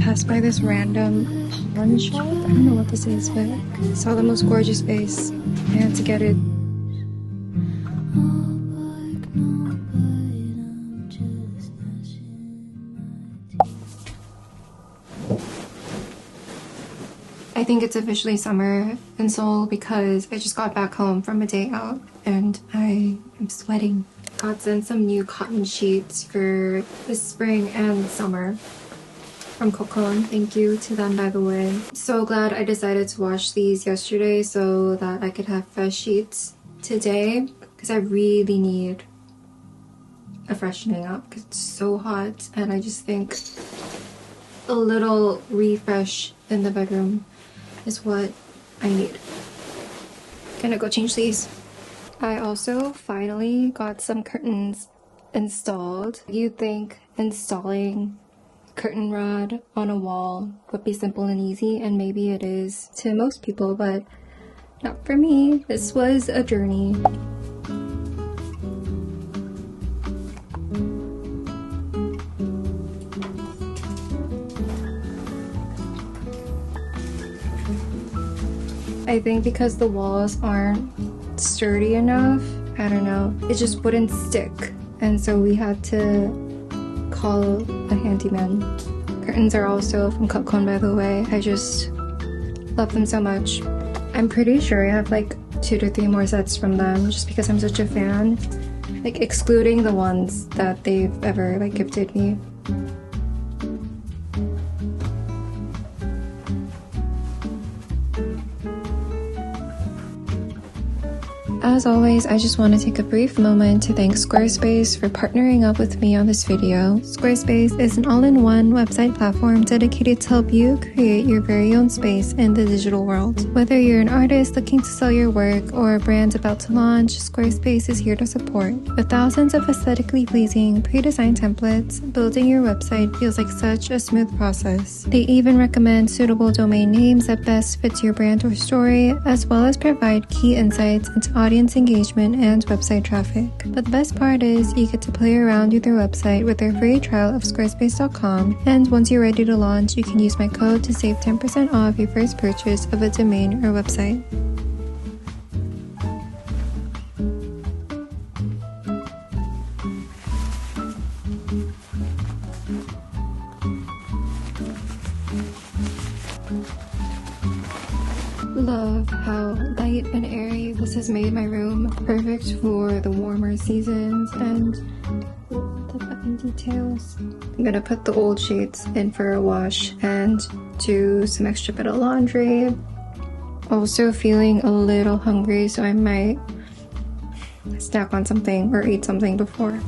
passed by this random pawn shop. I don't know what this is, but I saw the most gorgeous vase. I had to get it. I think it's officially summer in Seoul because I just got back home from a day out and I am sweating. Got sent some new cotton sheets for the spring and summer from Cocoon. Thank you to them, by the way. So glad I decided to wash these yesterday so that I could have fresh sheets today because I really need a freshening up because it's so hot and I just think a little refresh in the bedroom is what I need. Gonna go change these. I also finally got some curtains installed. You'd think installing curtain rod on a wall would be simple and easy, and maybe it is to most people, but not for me. This was a journey. I think because the walls aren't sturdy enough, I don't know, it just wouldn't stick, and so we had to call a handyman. Curtains are also from Cocoon, by the way. I just love them so much. I'm pretty sure I have like 2 to 3 more sets from them just because I'm such a fan, like excluding the ones that they've ever like gifted me. As always, I just want to take a brief moment to thank Squarespace for partnering up with me on this video. Squarespace is an all-in-one website platform dedicated to help you create your very own space in the digital world. Whether you're an artist looking to sell your work or a brand about to launch, Squarespace is here to support. With thousands of aesthetically pleasing, pre-designed templates, building your website feels like such a smooth process. They even recommend suitable domain names that best fits your brand or story, as well as provide key insights into audience engagement and website traffic. But the best part is you get to play around with your website with their free trial of squarespace.com, and once you're ready to launch, you can use my code to save 10% off your first purchase of a domain or website. Love how light and airy this has made my room, perfect for the warmer seasons, and the button details. I'm gonna put the old sheets in for a wash and do some extra bit of laundry. Also feeling a little hungry, so I might snack on something or eat something before.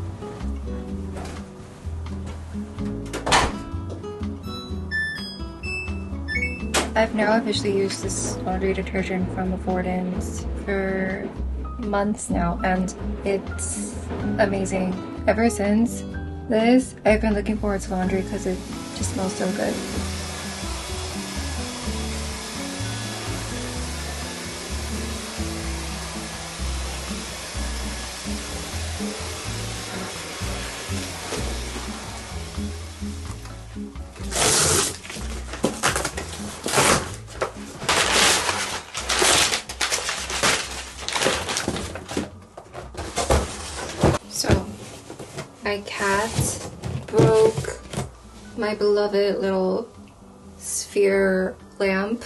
I've now officially used this laundry detergent from Affordance for months now, and it's amazing. Ever since this, I've been looking forward to laundry because it just smells so good. So, my cat broke my beloved little sphere lamp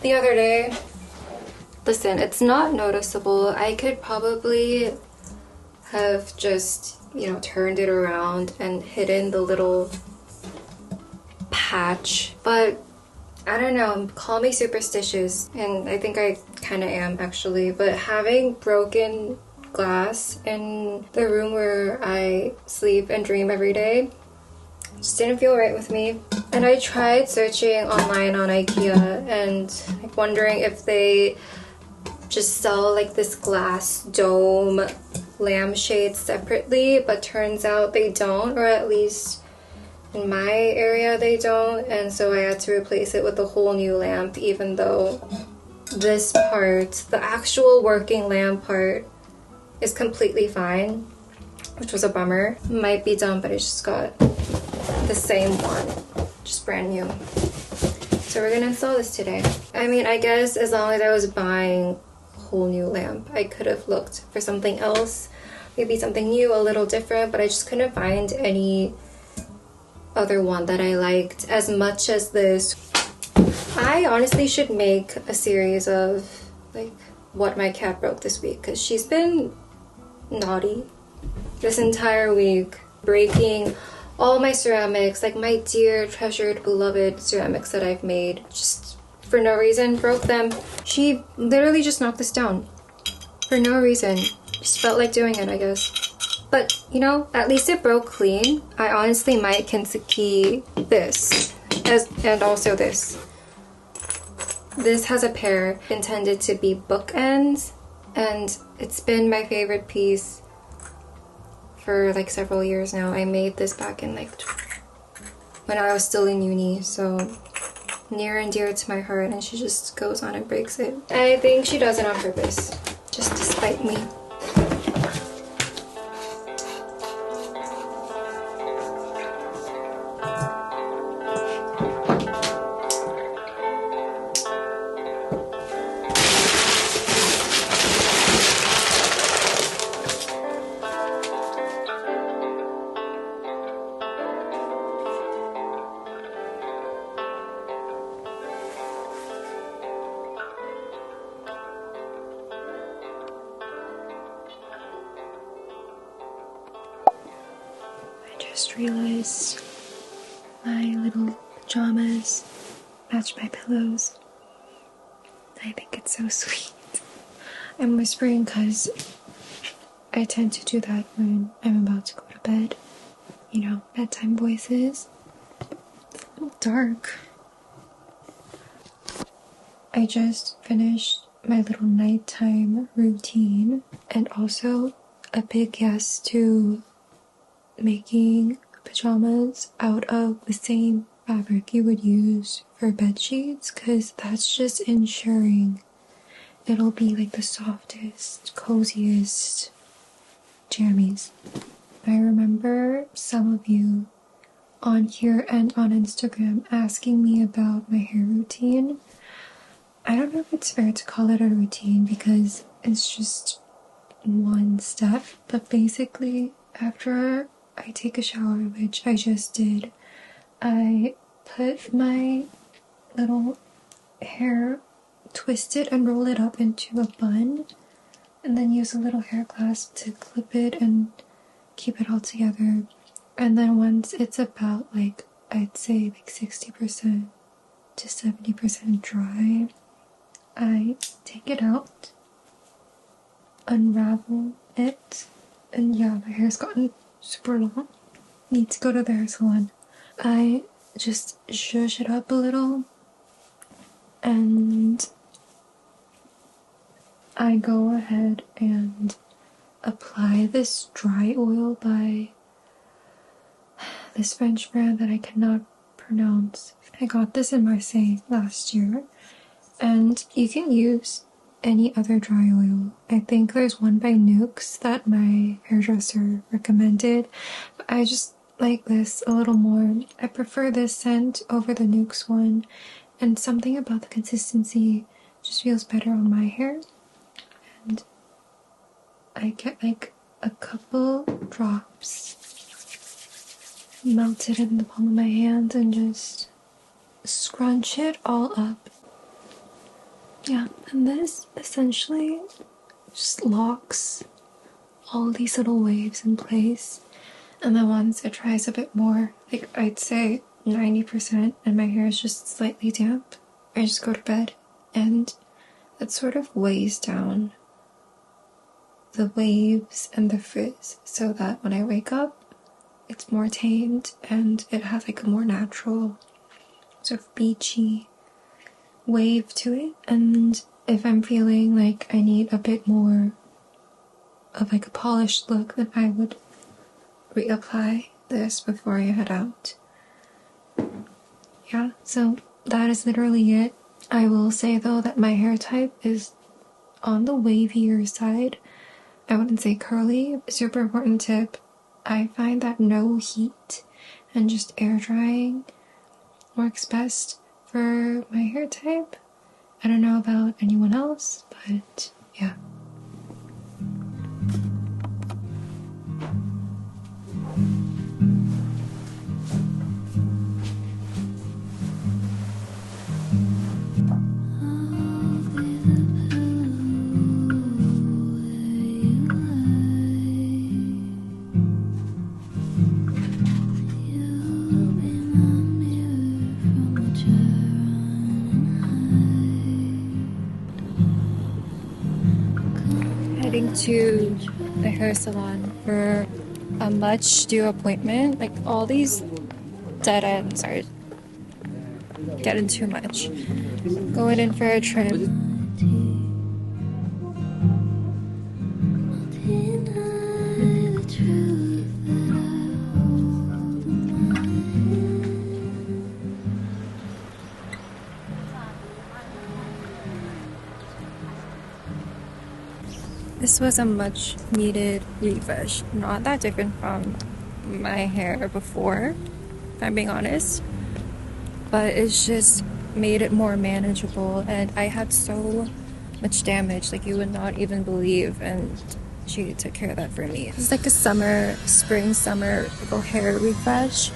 the other day. Listen, it's not noticeable. I could probably have just, turned it around and hidden the little patch, but I don't know, call me superstitious, and I think I kind of am actually, but having broken glass in the room where I sleep and dream every day just didn't feel right with me. And I tried searching online on IKEA and wondering if they just sell like this glass dome lampshades separately, but turns out they don't, or at least in my area they don't, and so I had to replace it with a whole new lamp, even though this part, the actual working lamp part, is completely fine, which was a bummer. Might be dumb, but I just got the same one just brand new. So we're gonna install this today. I mean, I guess as long as I was buying a whole new lamp, I could have looked for something else, maybe something new, a little different, but I just couldn't find any other one that I liked as much as this. I honestly should make a series of like what my cat broke this week, because she's been naughty this entire week, breaking all my ceramics, like my dear treasured beloved ceramics that I've made, just for no reason, broke them. She literally just knocked this down for no reason. Just felt like doing it, I guess. But you know, at least it broke clean. I honestly might Kintsugi this and also this. This has a pair intended to be bookends, and it's been my favorite piece for like several years now. I made this back in like when I was still in uni, so near and dear to my heart, and she just goes on and breaks it. I think she does it on purpose, just to spite me. Just realized my little pajamas match my pillows. I think it's so sweet. I'm whispering because I tend to do that when I'm about to go to bed. You know, bedtime voices. It's a little dark. I just finished my little nighttime routine, and also a big yes to making pajamas out of the same fabric you would use for bed sheets, because that's just ensuring it'll be like the softest, coziest jammies. I remember some of you on here and on Instagram asking me about my hair routine. I don't know if it's fair to call it a routine because it's just one step, but basically after I take a shower, which I just did, I put my little hair, twist it and roll it up into a bun, and then use a little hair clasp to clip it and keep it all together. And then once it's about like, I'd say like 60% to 70% dry, I take it out, unravel it, and yeah, my hair's gotten super long. Need to go to the hair salon. I just zhuzh it up a little, and I go ahead and apply this dry oil by this French brand that I cannot pronounce. I got this in Marseille last year, and you can use any other dry oil. I think there's one by Nuxe that my hairdresser recommended, but I just like this a little more. I prefer this scent over the Nuxe one, and something about the consistency just feels better on my hair. And I get like a couple drops melted in the palm of my hand and just scrunch it all up. Yeah, and this essentially just locks all these little waves in place. And then once it dries a bit more, like I'd say 90%, and my hair is just slightly damp, I just go to bed, and it sort of weighs down the waves and the frizz so that when I wake up, it's more tamed and it has like a more natural sort of beachy wave to it. And if I'm feeling like I need a bit more of like a polished look, then I would reapply this before I head out. Yeah, so that is literally it. I will say though that my hair type is on the wavier side. I wouldn't say curly. Super important tip. I find that no heat and just air drying works best for my hair type. I don't know about anyone else, but yeah. Heading to the hair salon for a much due appointment. Like, all these dead ends are getting too much. Going in for a trim. This was a much needed refresh. Not that different from my hair before, if I'm being honest. But it's just made it more manageable, and I had so much damage, like you would not even believe, and she took care of that for me. It's like a spring summer little hair refresh.